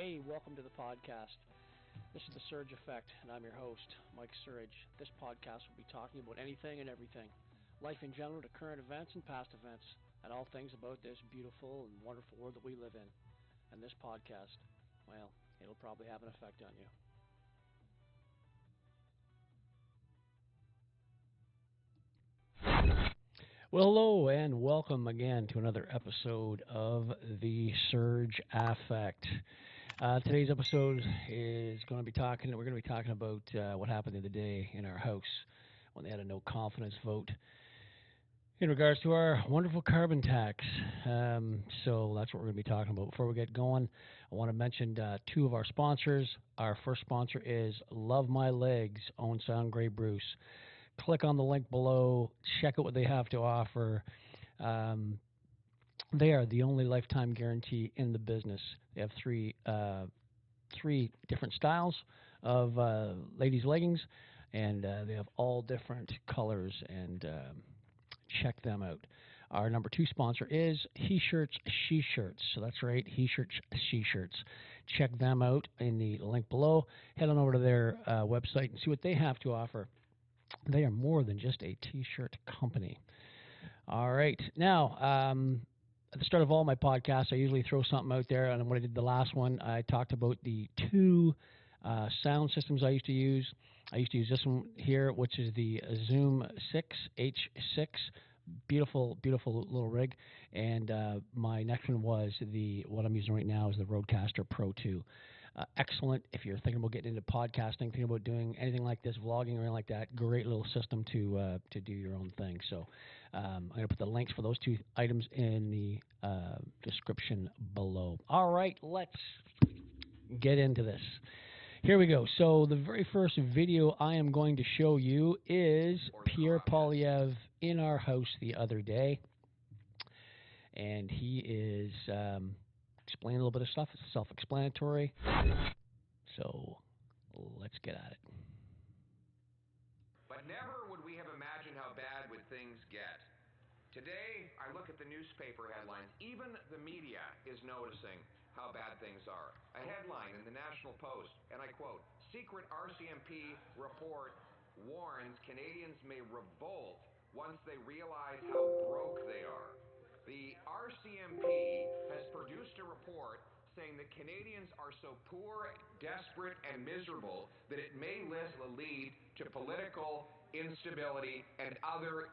Hey, welcome to the podcast. This is The Surge Effect, and I'm your host, Mike Surge. This podcast will be talking about anything and everything, life in general to current events and past events, and all things about this beautiful and wonderful world that we live in. And this podcast, well, it'll probably have an effect on you. Well, hello, and welcome again to another episode of The Surge Effect. Today's episode is we're going to be talking about what happened the other day in our house when they had a no confidence vote in regards to our wonderful carbon tax. So that's what we're going to be talking about. Before we get going, I want to mention two of our sponsors. Our first sponsor is Love My Legs, Owen Sound Grey Bruce. Click on the link below, check out what they have to offer. They are the only lifetime guarantee in the business. They have three different styles of ladies' leggings, and they have all different colors, and check them out. Our number two sponsor is He Shirts, She Shirts. So that's right, He Shirts, She Shirts. Check them out in the link below. Head on over to their website and see what they have to offer. They are more than just a t-shirt company. All right. Now, at the start of all my podcasts, I usually throw something out there. And when I did the last one, I talked about the two sound systems I used to use. I used to use this one here, which is the Zoom 6 H6. Beautiful, beautiful little rig. And my next one was what I'm using right now is the Rodecaster Pro 2. Excellent if you're thinking about getting into podcasting, thinking about doing anything like this, vlogging or anything like that. Great little system to do your own thing. So I'm going to put the links for those two items in the description below. All right, let's get into this. Here we go. So the very first video I am going to show you is Pierre Poilievre in our house the other day. And he is explaining a little bit of stuff. It's self-explanatory. So let's get at it. But never would we have imagined how bad would things get. Today, I look at the newspaper headlines. Even the media is noticing how bad things are. A headline in the National Post, and I quote, "Secret RCMP report warns Canadians may revolt once they realize how broke they are." The RCMP has produced a report saying that Canadians are so poor, desperate, and miserable that it may lead to political instability and other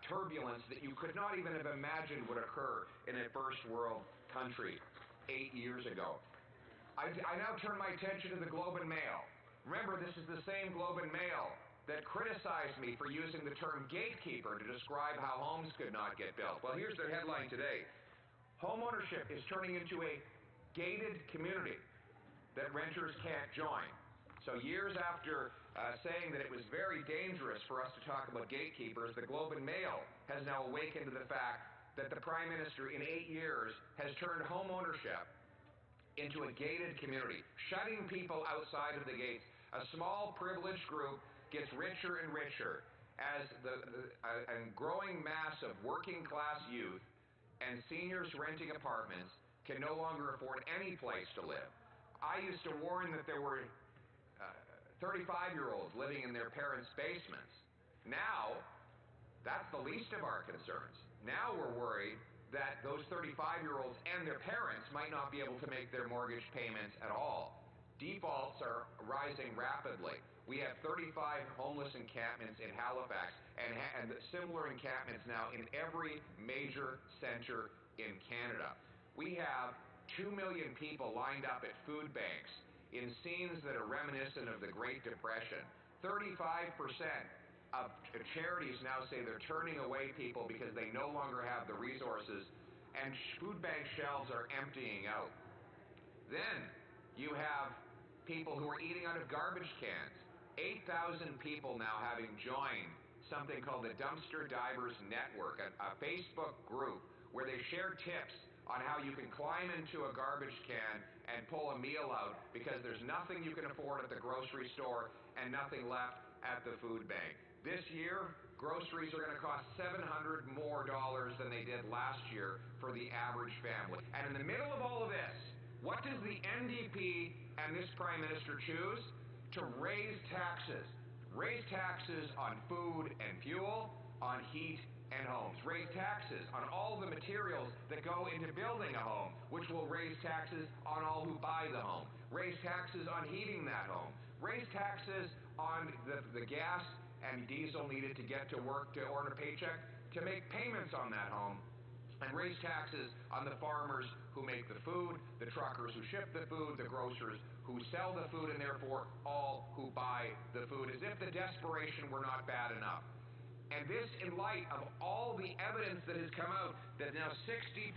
turbulence that you could not even have imagined would occur in a first world country 8 years ago. I now turn my attention to the Globe and Mail. Remember, this is the same Globe and Mail that criticized me for using the term gatekeeper to describe how homes could not get built. Well, here's the headline today. Homeownership is turning into a gated community that renters can't join. So years after saying that it was very dangerous for us to talk about gatekeepers, the Globe and Mail has now awakened to the fact that the Prime Minister in 8 years has turned homeownership into a gated community, shutting people outside of the gates. A small privileged group gets richer and richer as a growing mass of working class youth and seniors renting apartments can no longer afford any place to live. I used to warn that there were 35-year-olds living in their parents' basements. Now, that's the least of our concerns. Now we're worried that those 35-year-olds and their parents might not be able to make their mortgage payments at all. Defaults are rising rapidly. We have 35 homeless encampments in Halifax and similar encampments now in every major center in Canada. We have 2 million people lined up at food banks in scenes that are reminiscent of the Great Depression. 35% of charities now say they're turning away people because they no longer have the resources, and food bank shelves are emptying out. Then you have people who are eating out of garbage cans. 8,000 people now having joined something called the Dumpster Divers Network, a Facebook group where they share tips on how you can climb into a garbage can and pull a meal out because there's nothing you can afford at the grocery store and nothing left at the food bank. This year, groceries are going to cost $700 more than they did last year for the average family. And in the middle of all of this, What does the NDP and this Prime Minister choose? To raise taxes. Raise taxes on food and fuel, on heat and homes. Raise taxes on all the materials that go into building a home, which will raise taxes on all who buy the home. Raise taxes on heating that home. Raise taxes on the gas and diesel needed to get to work to earn a paycheck to make payments on that home. And raise taxes on the farmers who make the food, the truckers who ship the food, the grocers who sell the food, and therefore all who buy the food, as if the desperation were not bad enough. And this in light of all the evidence that has come out that now 60%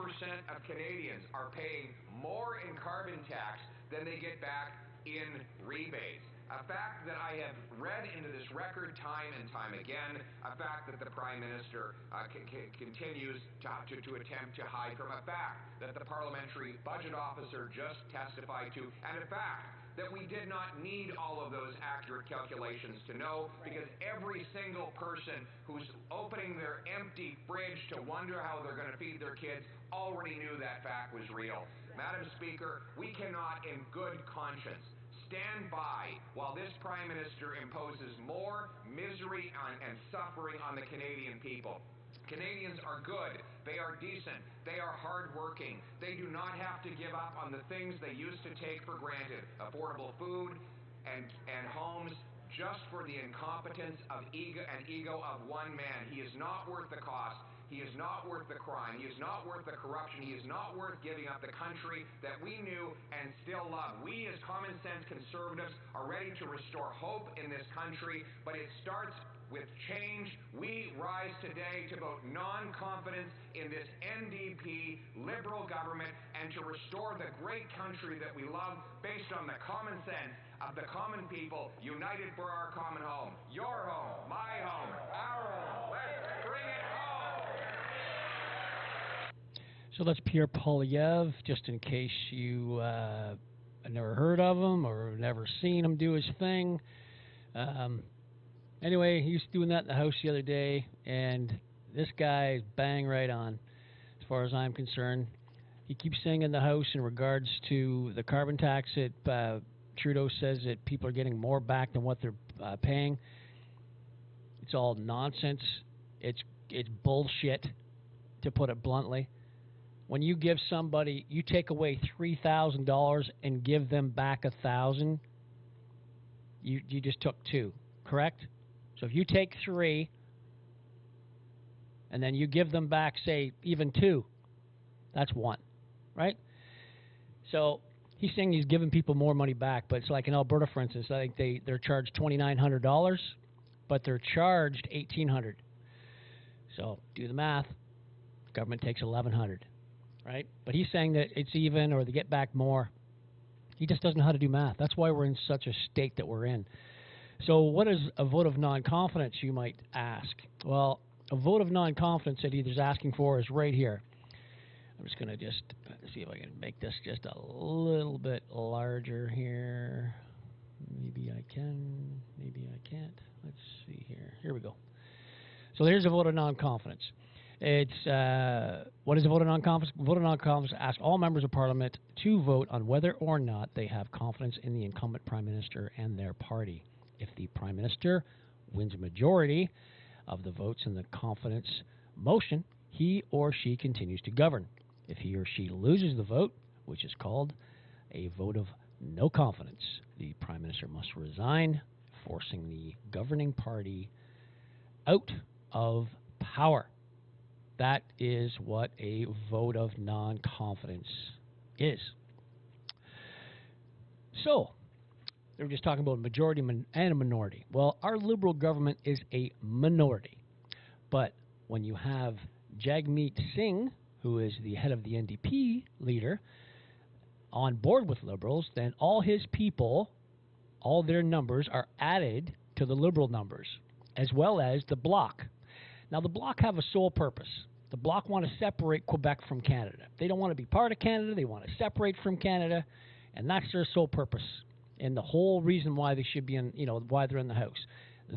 of Canadians are paying more in carbon tax than they get back in rebates. A fact that I have read into this record time and time again, a fact that the Prime Minister continues to attempt to hide from, a fact that the Parliamentary Budget Officer just testified to, and a fact that we did not need all of those accurate calculations to know, because every single person who's opening their empty fridge to wonder how they're going to feed their kids already knew that fact was real. Madam Speaker, we cannot in good conscience stand by while this Prime Minister imposes more misery and suffering on the Canadian people. Canadians are good, they are decent, they are hardworking, they do not have to give up on the things they used to take for granted, affordable food and homes, just for the incompetence of ego of one man. He is not worth the cost. He is not worth the crime. He is not worth the corruption. He is not worth giving up the country that we knew and still love. We as common sense conservatives are ready to restore hope in this country, but it starts with change. We rise today to vote non-confidence in this NDP Liberal government and to restore the great country that we love based on the common sense of the common people united for our common home. Your home, my home, our home. Let's bring it home. So that's Pierre Poilievre, just in case you have never heard of him or never seen him do his thing. Anyway, he was doing that in the House the other day, and this guy is bang right on, as far as I'm concerned. He keeps saying in the House in regards to the carbon tax that Trudeau says that people are getting more back than what they're paying. It's all nonsense. It's bullshit, to put it bluntly. When you give somebody, you take away $3,000 and give them back $1,000, you just took two, correct? So if you take three and then you give them back, say, even two, that's one, right? So he's saying he's giving people more money back, but it's like in Alberta, for instance, I think they're charged $2,900, but they're charged $1,800. So do the math. Government takes $1,100, right? But he's saying that it's even or they get back more. He just doesn't know how to do math. That's why we're in such a state that we're in. So what is a vote of non-confidence, you might ask? Well, a vote of non-confidence that he's asking for is right here. I'm just going to just see if I can make this just a little bit larger here. Maybe I can, maybe I can't. Let's see here. Here we go. So here's a vote of non-confidence. It's, what is a vote of non-confidence? Vote of non-confidence asks all members of Parliament to vote on whether or not they have confidence in the incumbent Prime Minister and their party. If the Prime Minister wins a majority of the votes in the confidence motion, he or she continues to govern. If he or she loses the vote, which is called a vote of no confidence, the Prime Minister must resign, forcing the governing party out of power. That is what a vote of non-confidence is. So, they were just talking about a majority and a minority. Well, our Liberal government is a minority. But when you have Jagmeet Singh, who is the head of the NDP leader, on board with Liberals, then all his people, all their numbers are added to the Liberal numbers, as well as the Bloc. Now, the Bloc have a sole purpose. The Bloc want to separate Quebec from Canada. They don't want to be part of Canada. They want to separate from Canada, and that's their sole purpose. And the whole reason why they should be in, why they're in the House.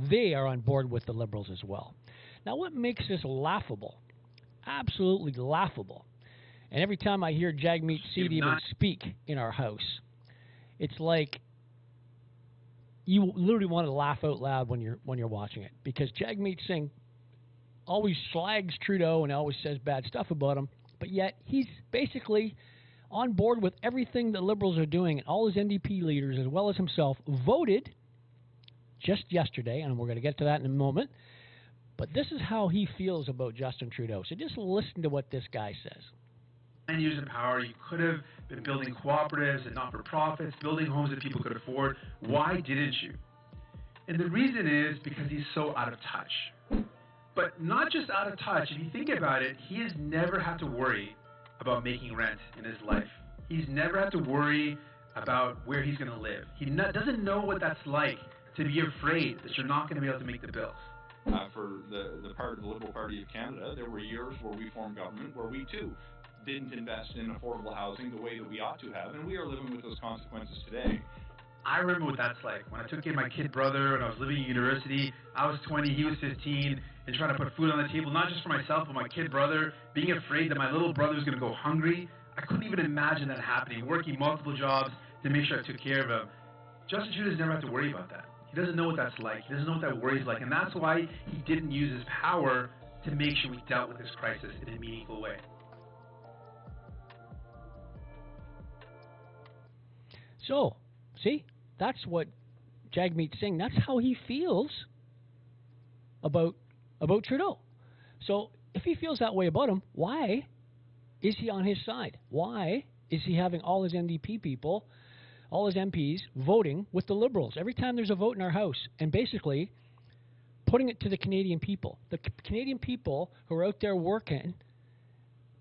They are on board with the Liberals as well. Now, what makes this laughable, absolutely laughable, And every time I hear Jagmeet Singh You've even not- speak in our house, it's like you literally want to laugh out loud when you're watching it, because Jagmeet Singh always slags Trudeau and always says bad stuff about him, but yet he's basically on board with everything the Liberals are doing, and all his NDP leaders, as well as himself, voted just yesterday, and we're going to get to that in a moment. But this is how he feels about Justin Trudeau. So just listen to what this guy says. 9 years in power, you could have been building cooperatives and not-for-profits, building homes that people could afford. Why didn't you? And the reason is because he's so out of touch. But not just out of touch. If you think about it, he has never had to worry about making rent in his life. He's never had to worry about where he's going to live. He doesn't know what that's like, to be afraid that you're not going to be able to make the bills. For the Liberal Party of Canada, there were years where we formed government where we too didn't invest in affordable housing the way that we ought to have, and we are living with those consequences today. I remember what that's like. When I took in my kid brother and I was living in university, I was 20, he was 15, and trying to put food on the table, not just for myself, but my kid brother, being afraid that my little brother was going to go hungry. I couldn't even imagine that happening, working multiple jobs to make sure I took care of him. Justin Trudeau's never had to worry about that. He doesn't know what that's like. He doesn't know what that worry's like, and that's why he didn't use his power to make sure we dealt with this crisis in a meaningful way. So, see, that's what Jagmeet Singh, that's how he feels about Trudeau. So, if he feels that way about him, why is he on his side? Why is he having all his NDP people, all his MPs, voting with the Liberals every time there's a vote in our House, and basically putting it to the Canadian people? The Canadian people who are out there working,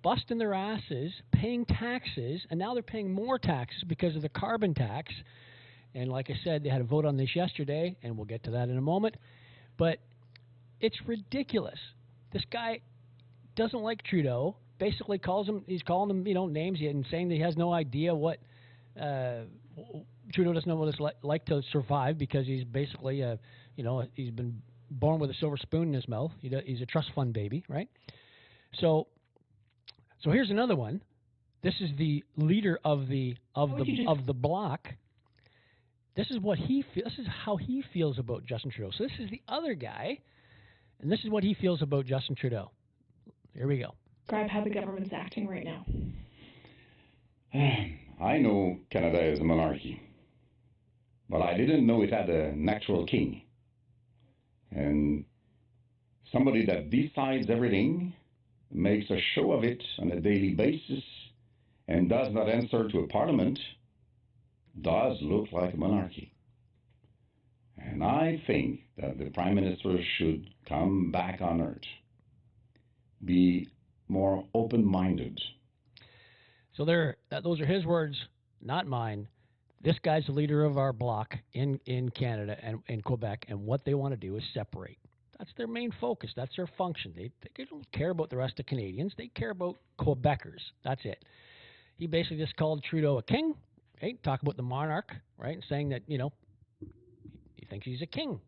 busting their asses, paying taxes, and now they're paying more taxes because of the carbon tax. And like I said, they had a vote on this yesterday, and we'll get to that in a moment. But it's ridiculous. This guy doesn't like Trudeau. Basically he's calling him, names, and saying that he has no idea what Trudeau doesn't know what it's like to survive, because he's basically, he's been born with a silver spoon in his mouth. He's a trust fund baby, right? So here's another one. This is the leader of the bloc. This is what he feels. This is how he feels about Justin Trudeau. So this is the other guy, and this is what he feels about Justin Trudeau. Here we go. Describe how the government's acting right now. I know Canada is a monarchy, but I didn't know it had an actual king. And somebody that decides everything, makes a show of it on a daily basis, and does not answer to a parliament, does look like a monarchy. And I think that the Prime Minister should come back on earth, be more open-minded. So those are his words, not mine. This guy's the leader of our bloc in Canada and in Quebec, and what they want to do is separate. That's their main focus. That's their function. They don't care about the rest of Canadians. They care about Quebecers. That's it. He basically just called Trudeau a king, right? Talk about the monarch, right? And saying that, he thinks he's a king,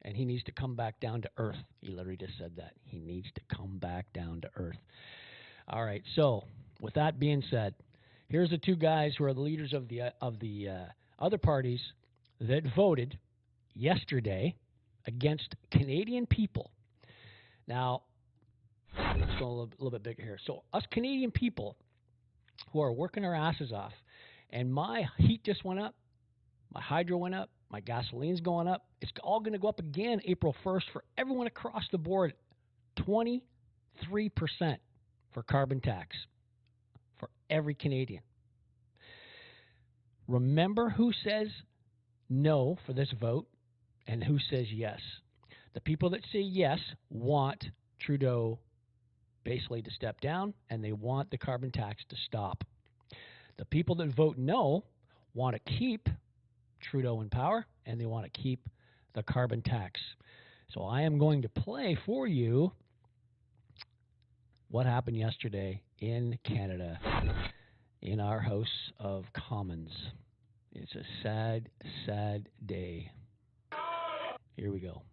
and he needs to come back down to earth. He literally just said that. He needs to come back down to earth. All right, so with that being said, here's the two guys who are the leaders of the other parties that voted yesterday against Canadian people. Now, let's go a little bit bigger here. So us Canadian people who are working our asses off, and my heat just went up, my hydro went up, my gasoline's going up. It's all going to go up again April 1st for everyone across the board, 23% for carbon tax for every Canadian. Remember who says no for this vote and who says yes. The people that say yes want Trudeau basically to step down, and they want the carbon tax to stop. The people that vote no want to keep Trudeau in power, and they want to keep the carbon tax. So I am going to play for you what happened yesterday in Canada in our House of Commons. It's a sad, sad day. Here we go.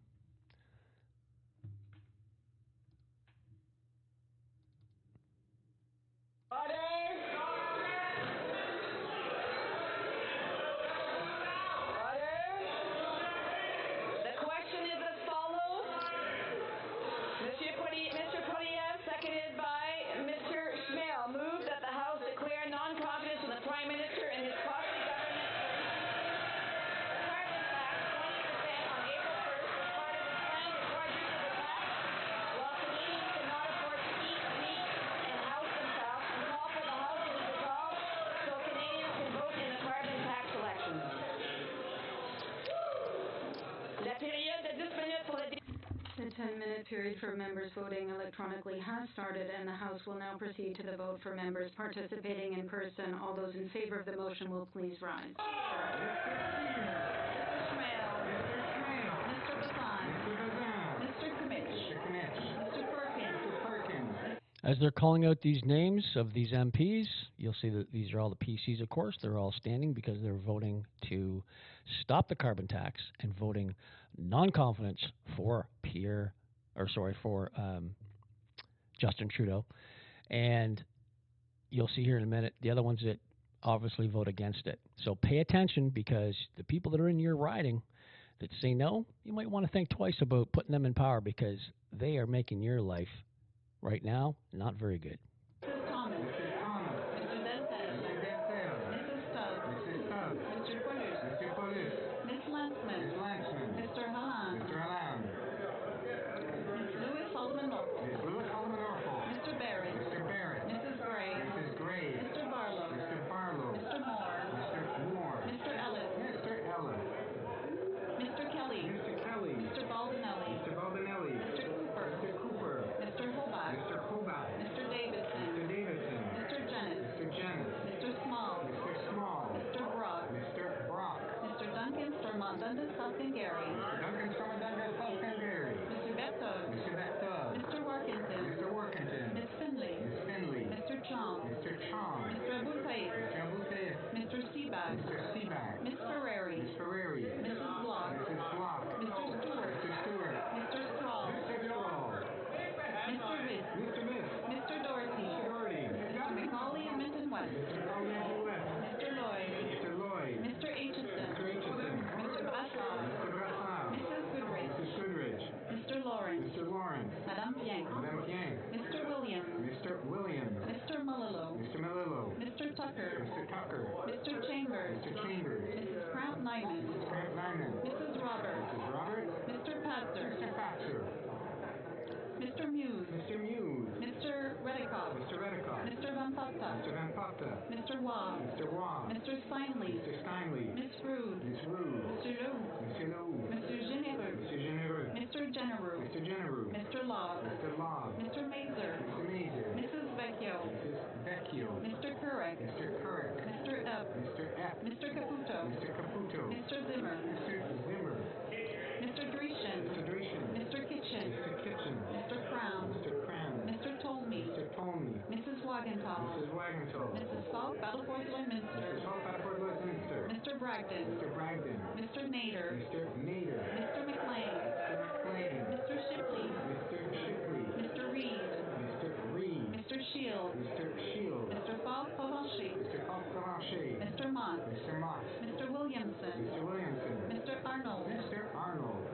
quiet period for members voting electronically has started, and the House will now proceed to the vote for members participating in person. All those in favor of the motion will please rise. As they're calling out these names of these MPs, you'll see that these are all the PCs, of course. They're all standing because they're voting to stop the carbon tax and voting non-confidence for Justin Trudeau. And you'll see here in a minute the other ones that obviously vote against it. So pay attention, because the people that are in your riding that say no, you might want to think twice about putting them in power, because they are making your life right now not very good. Mrs. Thomas. Mrs. Thomas. Mr. Dentel. Mr. Dentel. Mrs. Stubbs. Mrs. Stubbs. Mr. Paulus. Mr. Paulus. Miss Landsman. Miss Landsman. Mr. Halland. Mr. Halland. Miss Lewis Haldeman Norfolk. Miss Lewis Haldeman Norfolk. Mr. Barrett. Mr. Barrett. Mrs. Gray. Mrs. Gray. Mr. Barlow. Mr. Barlow. Mr. Moore. Mr. Moore. Mr. Ellis. Mr. Ellis. Mr. Kelly. Mr. Kelly. Mr. Baldinelli. Mr. Baldinelli. Mr. Cooper. Mr. Cooper. Mr. Hobart. Mr. Hobart. Mr. Davidson. Mr. Davidson. Mr. Jennett. Mr. Jennett. Mr. Small. Mr. Small. Mr. Brock. Mr. Brock. Mr. Duncan Stormont Dundas Gary. Mr. Duncan Stormont Dundas Gary. Mr. Bettog. Mr. Bettog. Mr. Workington. Mr. Workington. Miss Finley. Miss Finley. Mr. Chong. Mr. Chong. Mr. Abutayef. Mr. Abutayef. Mr. Seaback. Mr. Seaback. Miss Ferrari. Miss Ferrari. Mrs. Block. Mrs. Block. Mr. Stewart. Mr. Stewart. Mr. Straw. Mr. Straw. Mr. Riss. Mr. Riss. Mr. Doherty. Mr. Doherty. Mr. McCauley and Minton West. Mr. McCauley and West. Mr. Lloyd. Mr. Lloyd. Mr. Aitchison. Mr. Aitchison. Mr. Brassard. Mr. Brassard. Mrs. Goodrich. Mrs. Goodrich. Mr. Lawrence. Mr. Lawrence. Madame Bien. Madame Bien. Mr. Williams. Mr. Williams. Mr. Malillo. Mr. Malillo. Mr. Tucker. Mr. Tucker. Mr. Chambers. Mr. Chambers. Mrs. Kraft Nyman. Mrs. Kraft Nyman. Mrs. Roberts. Mrs. Roberts. Mr. Patzer. Mr. Patzer. Mr. Muse. Mr. Muse. Mr. Redikoff. Mr. Redikoff. Mr. Van Potta. Mr. Van Potta. Mr. Waugh. Mr. Waugh. Mr. Steinley. Mr. Steinley. Miss Rude. Miss Rude. Mr. Lou. Mr. Lou. Mr. Genereux. Mr. Genereux. Mr. Genereux. Mr. Genereux. Mr. Love. Mr. Love. Mr. Mazer. Mr. Mazer. Mrs. Vecchio. Mrs. Vecchio. Mr. Kurek. Mr. Kurek. Mr. F. Mr. F. Mr. Caputo. Mr. Caputo. Mr. Zimmer. Mr. Zimmer. Mr. Dreeshen. Mr. Dreeshen. Mr. Kitchen. Mr. Kitchen. Mr. Crown. Mr. Crown. Mr. Tolmie. Mr. Tolmie. Mrs. Wagenthal. Mrs. Wagenthal. Mrs. Falk, Battlefords Lloydminster. Mrs. Falk, Battlefords Lloydminster. Mr. Bragdon. Mr. Bragdon. Mr. Nader. Mr. Nader. Mr. McLean. Mr. McLean. Mr. Shipley. Mr. Shipley. Mr. Reed. Mr. Reed. Mr. Shield. Mr. Shield. Mr. Falk Provencher. Mr. Falk Provencher. Mr. Mott. Mr. Mott. Mr. Williamson. Mr. Williamson. Mr. Arnold. Mr. Arnold.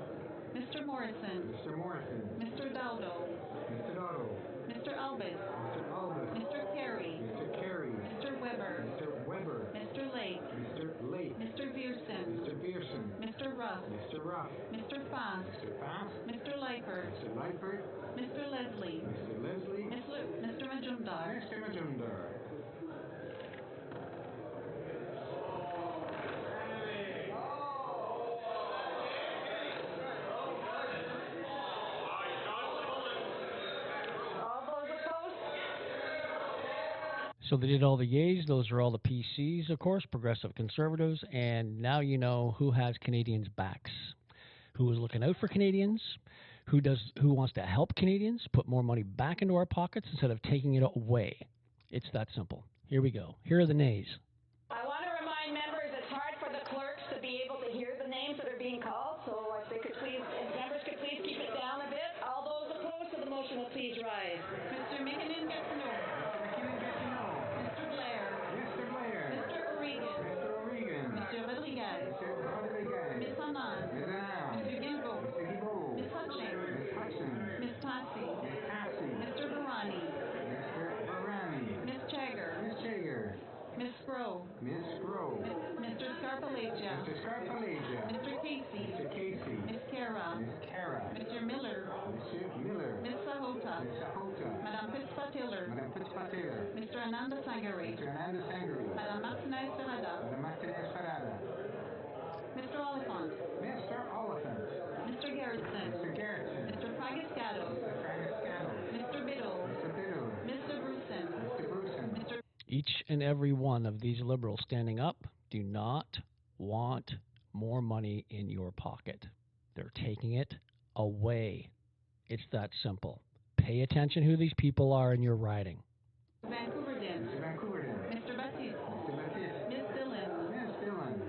Mr. Morrison. Mr. Morrison. Mr. Dowdo. Mr. Dowdo. Mr. Albert. Mr. Albert. Mr. Carey. Mr. Carey. Mr. Weber. Mr. Weber. Mr. Lake. Mr. Lake. Mr. Vierson. Mr. Vierson. Mr. Ruff. Mr. Ruff. Mr. Fass. Mr. Fass. Mr. Leipert. Mr. Leipert. Mr. Leslie. Mr. Leslie. Mr. Majumdar. Mr. Majumdar. So they did all the yays. Those are all the PCs, of course, Progressive Conservatives. And now you know who has Canadians' backs, who is looking out for Canadians, who wants to help Canadians put more money back into our pockets instead of taking it away. It's that simple. Here we go. Here are the nays. I want to remind members it's hard for the clerks to be able to hear the names that are being called, so if members could please keep it down a bit. All those opposed to the motion will please rise. Mr. McKinnon Gatineau. Mr. Blair. Mr. Blair. Mr. O'Regan. Mr. O'Regan. Mr. Rodriguez. Mr. Rodriguez. Miss Anand. Miss Anand. Mr. Guilbeault. Mr. Guilbeault. Miss Hutchins. Miss Hutchins. Miss Tassi. Miss Tassi. Mr. Barani. Mr. Barani. Miss Chagger. Miss Chagger. Miss Grove. Miss Grove. Mr. Scarpalagia. Mr. Scarpalagia. Mr. Casey. Mr. Casey. Miss Cara. Miss Cara. Mr. Miller. Mr. Miller. Miss Sahota. Miss Sahota. Madame Fitzpatrick. Madame Fitzpatrick. Mr. Ananda Sangari. Mr. Ananda Sangari. Madame Martinez Ferrada. Madame Martinez Ferrada. Mr. Oliphant. Mr. Oliphant. Mr. Garrison. Mr. Garrison. Mr. Pragascato. Each and every one of these liberals standing up do not want more money in your pocket. They're taking it away. It's that simple. Pay attention who these people are in your riding. Vancouver Din. Mr. Vancouver then. Mr. Baptiste. Mr. Baptiste. Ms. Dillon. Miss Dillon.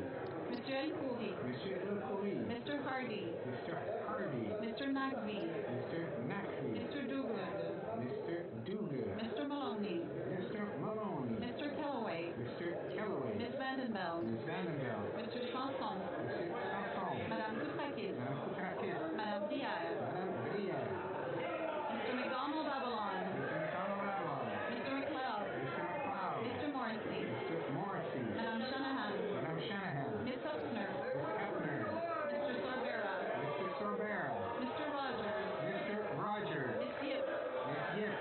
Mr. El Khoury. Monsieur El Khoury. Mr. Hardy. Mr. Hardy. Mr. Nagby. Mr. Naqvi. Mr. Douglas. Mr. Dugan. Mr. Maloney. Mr. Maloney. Mr. Kellaway. Mr. Kellaway. Ms. Vandenbeld. Miss Vandenbeld. Mr. Chanson. Mr. Sanson. Madame Koutrakis. Madame Koutrakis. Madame Brière. Madame Brière. Mr. McDonald Avalon. Mr. McDonald Avalon. Mr. McLeod. Mr. McLeod. Mr. Morrissey. Mr. Morrissey. Madame Shanahan. Madame Shanahan. Ms. Upner. Miss Hefner. Mr. Sorbera. Mr. Sorbera. Mr. Rogers. Mr. Rogers. Ms. Yip. Miss Yip.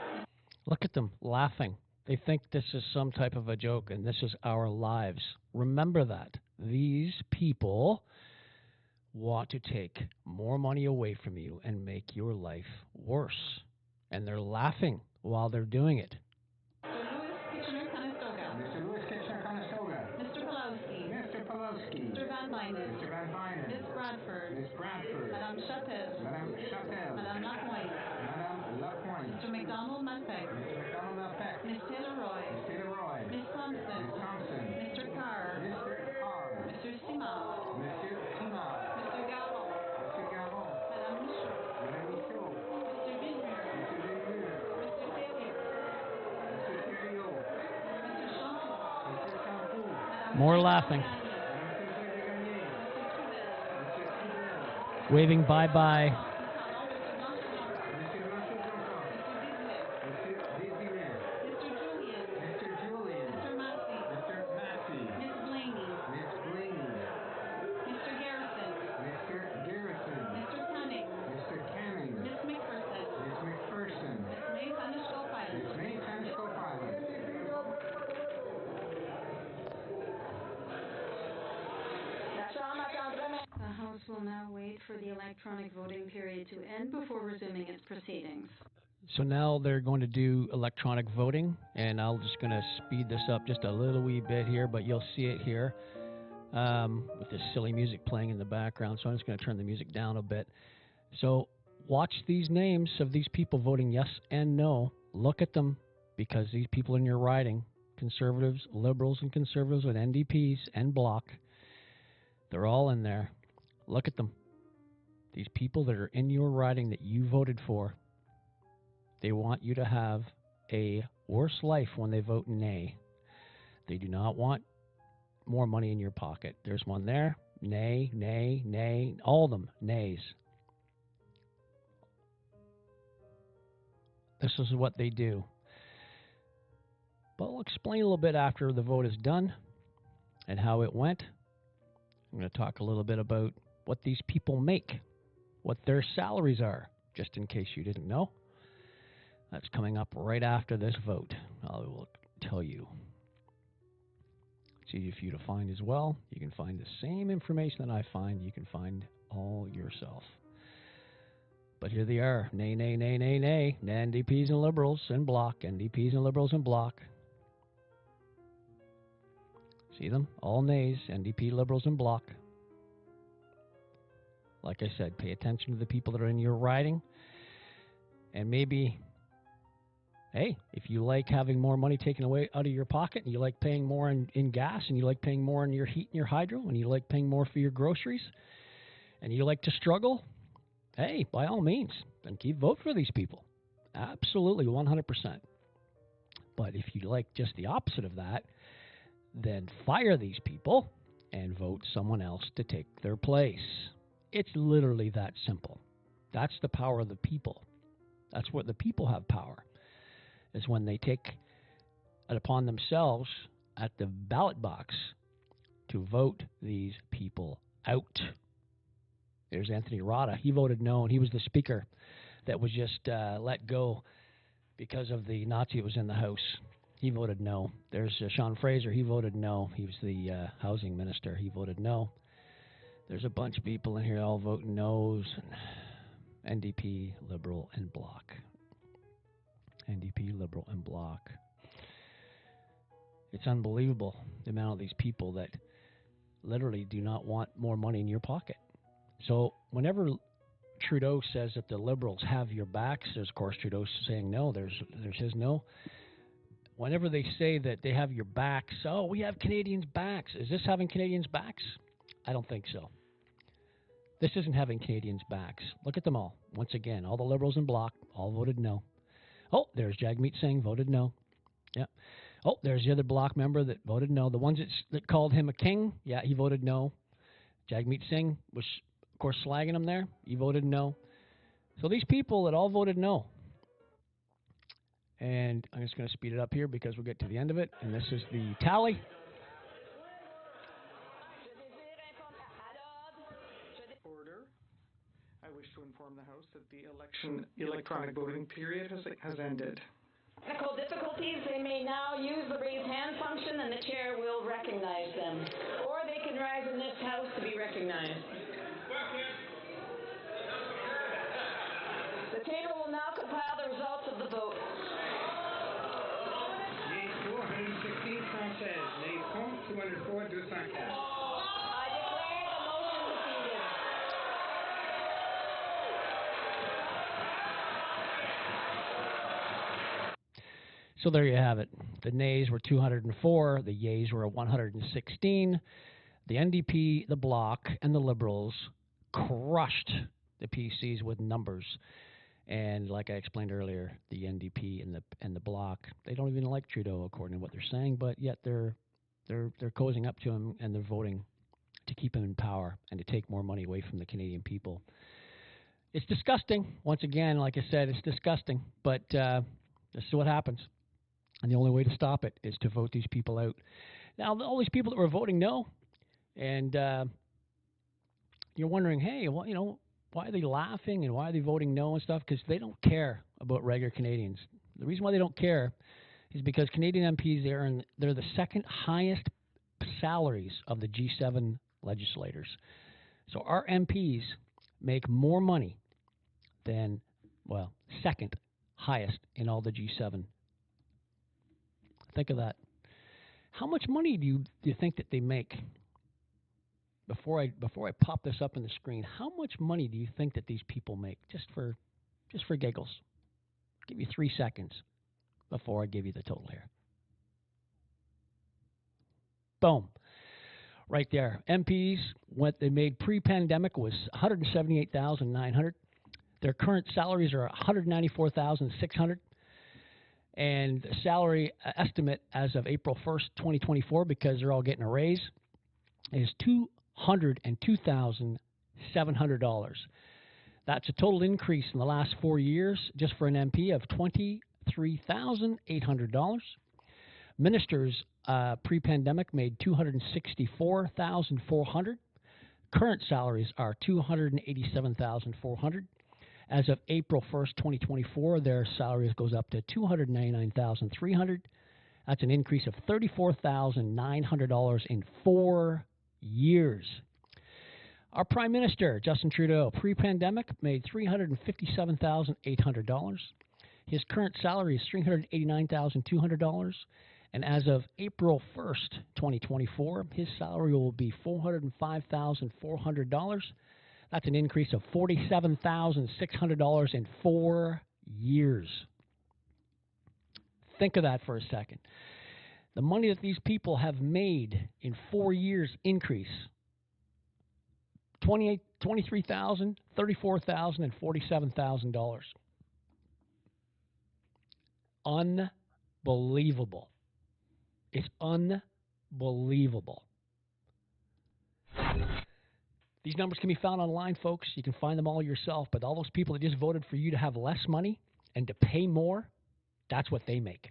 Look at them laughing. They think this is some type of a joke and this is our lives. Remember that. These people want to take more money away from you and make your life worse. And they're laughing while they're doing it. Mr. Louis Kitchener-Conestoga. Mr. Louis Kitchener-Conestoga. Mr. Pulowski. Mr. Pulowski. Mr. Van Bynen. Mr. Van Bynen. Ms. Bradford. Miss Bradford. Madame Chappelle. Madame Chappelle. Madame Lapointe. Madame Lapointe. Mr. McDonald Malpec. Mr. McDonald Malpec. Ms. Taylor Roy. Miss Taylor Roy. Ms. Thompson. Miss Thompson. Mr. Carr. Mr. Carr. Mr. Simard. Monsieur Simard. Mr. Garon. Mr. Garon. Madame Michaud. Madame Michaud. Mr. Villemur. Mr. Villemur. Mr. Thériault. Mr. Thériault. Mr. Champoux. Mr. Champoux. Madame More Claire laughing. Gagné. Madame Sinclair de Gagné. Mr. Trudel. Mr. Trudel. Waving bye-bye. Pardon, Mr. Blanchard. Mr. Blanchard-Johnson. Mr. Désiré. Mr. Désiré. Mr. Julian. Mr. Julian. Mr. Massey. Mr. Massey. Miss Blaney. Miss Blaney. Mr. Garrison. Mr. Garrison. Mr. Canning. Mr. Canning. Miss McPherson. Miss McPherson. Miss May Tanishko Pilot. Miss May Tanishko Pilot. The House will now wait for the electronic voting period to end before resuming its proceedings. So now they're going to do electronic voting, and I'm just going to speed this up just a little wee bit here, but you'll see it here with this silly music playing in the background. So I'm just going to turn the music down a bit. So watch these names of these people voting yes and no. Look at them, because these people in your riding, Conservatives, Liberals and Conservatives with NDPs and Bloc, they're all in there. Look at them. These people that are in your riding that you voted for, they want you to have a worse life when they vote nay. They do not want more money in your pocket. There's one there. Nay, nay, nay. All of them, nays. This is what they do. But I'll explain a little bit after the vote is done and how it went. I'm going to talk a little bit about what these people make, what their salaries are, just in case you didn't know. That's coming up right after this vote. I will tell you. It's easy for you to find as well. You can find the same information that I find. You can find all yourself. But here they are. Nay, nay, nay, nay, nay. NDPs and Liberals and Bloc. NDPs and Liberals and Bloc. See them? All nays. NDP, Liberals, and Bloc. Like I said, pay attention to the people that are in your riding. And maybe, hey, if you like having more money taken away out of your pocket, and you like paying more in gas, and you like paying more in your heat and your hydro, and you like paying more for your groceries, and you like to struggle, hey, by all means, then keep vote for these people. Absolutely, 100%. But if you like just the opposite of that, then fire these people and vote someone else to take their place. It's literally that simple. That's the power of the people. That's what the people have power, is when they take it upon themselves at the ballot box to vote these people out. There's Anthony Rada. He voted no, and he was the speaker that was just let go because of the Nazi that was in the House. He voted no. There's Sean Fraser. He voted no. He was the housing minister. He voted no. There's a bunch of people in here all voting no's. And NDP, Liberal, and Bloc. NDP, Liberal, and Bloc. It's unbelievable, the amount of these people that literally do not want more money in your pocket. So whenever Trudeau says that the Liberals have your backs, there's, of course, Trudeau saying no, there's his no. Whenever they say that they have your backs, oh, we have Canadians' backs. Is this having Canadians' backs? I don't think so. This isn't having Canadians' backs. Look at them all. Once again, all the Liberals in bloc all voted no. Oh, there's Jagmeet Singh voted no. Yeah. Oh, there's the other bloc member that voted no. The ones that called him a king, yeah, he voted no. Jagmeet Singh was, of course, slagging him there. He voted no. So these people that all voted no. And I'm just going to speed it up here because we'll get to the end of it. And this is the tally. Order. I wish to inform the House that the election electronic voting period has ended. Technical difficulties, they may now use the raise hand function and the chair will recognize them. Or they can rise in this House to be recognized. The table will now compile the results of the vote. Nays 416 Français. Nays contre 204 204. I declare the motion defeated. So there you have it. The nays were 204. The yeas were 116. The NDP, the Bloc, and the Liberals crushed the PCs with numbers. And like I explained earlier, the NDP and the Bloc, they don't even like Trudeau according to what they're saying, but yet they're cozying up to him and they're voting to keep him in power and to take more money away from the Canadian people. It's disgusting. Once again, like I said, it's disgusting. But this is what happens. And the only way to stop it is to vote these people out. Now, all these people that were voting no, and you're wondering, hey, well, you know, why are they laughing and why are they voting no and stuff? Because they don't care about regular Canadians. The reason why they don't care is because Canadian MPs, they're the second highest salaries of the G7 legislators. So our MPs make more money than, well, second highest in all the G7. Think of that. How much money do you think that they make? Before I pop this up on the screen, how much money do you think that these people make? Just for giggles. I'll give you 3 seconds before I give you the total here. Boom. Right there. MPs, what they made pre-pandemic was $178,900. Their current salaries are $194,600. And the salary estimate as of April 1st, 2024, because they're all getting a raise, is $202,700. That's a total increase in the last 4 years, just for an MP, of $23,800. Ministers pre-pandemic made $264,400. Current salaries are $287,400. As of April 1st, 2024, their salaries goes up to $299,300. That's an increase of $34,900 in 4 years. Our Prime Minister, Justin Trudeau, pre-pandemic made $357,800. His current salary is $389,200. And as of April 1st, 2024, his salary will be $405,400. That's an increase of $47,600 in 4 years. Think of that for a second. The money that these people have made in 4 years increase. $23,000, $34,000, and $47,000. Unbelievable. It's unbelievable. These numbers can be found online, folks. You can find them all yourself. But all those people that just voted for you to have less money and to pay more, that's what they make.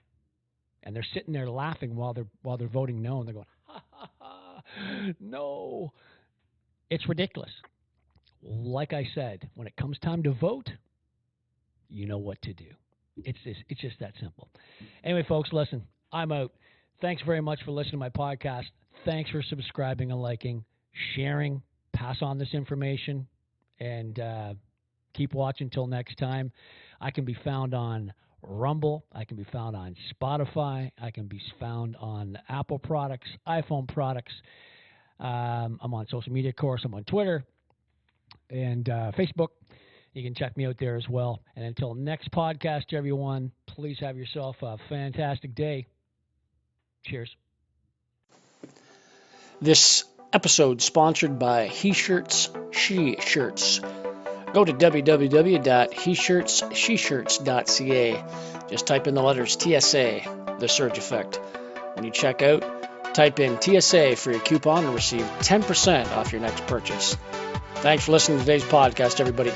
And they're sitting there laughing while they're voting no, and they're going, ha, ha, ha, no. It's ridiculous. Like I said, when it comes time to vote, you know what to do. It's just that simple. Anyway, folks, listen, I'm out. Thanks very much for listening to my podcast. Thanks for subscribing and liking, sharing. Pass on this information, and keep watching until next time. I can be found on Rumble. I can be found on Spotify. I can be found on Apple products, iPhone products. I'm on social media, of course. I'm on Twitter and Facebook. You can check me out there as well. And until next podcast, everyone, please have yourself a fantastic day. Cheers. This episode sponsored by He Shirts, She Shirts. Go to www.heshirtssheshirts.ca. Just type in the letters TSA, the surge effect. When you check out, type in TSA for your coupon and receive 10% off your next purchase. Thanks for listening to today's podcast, everybody.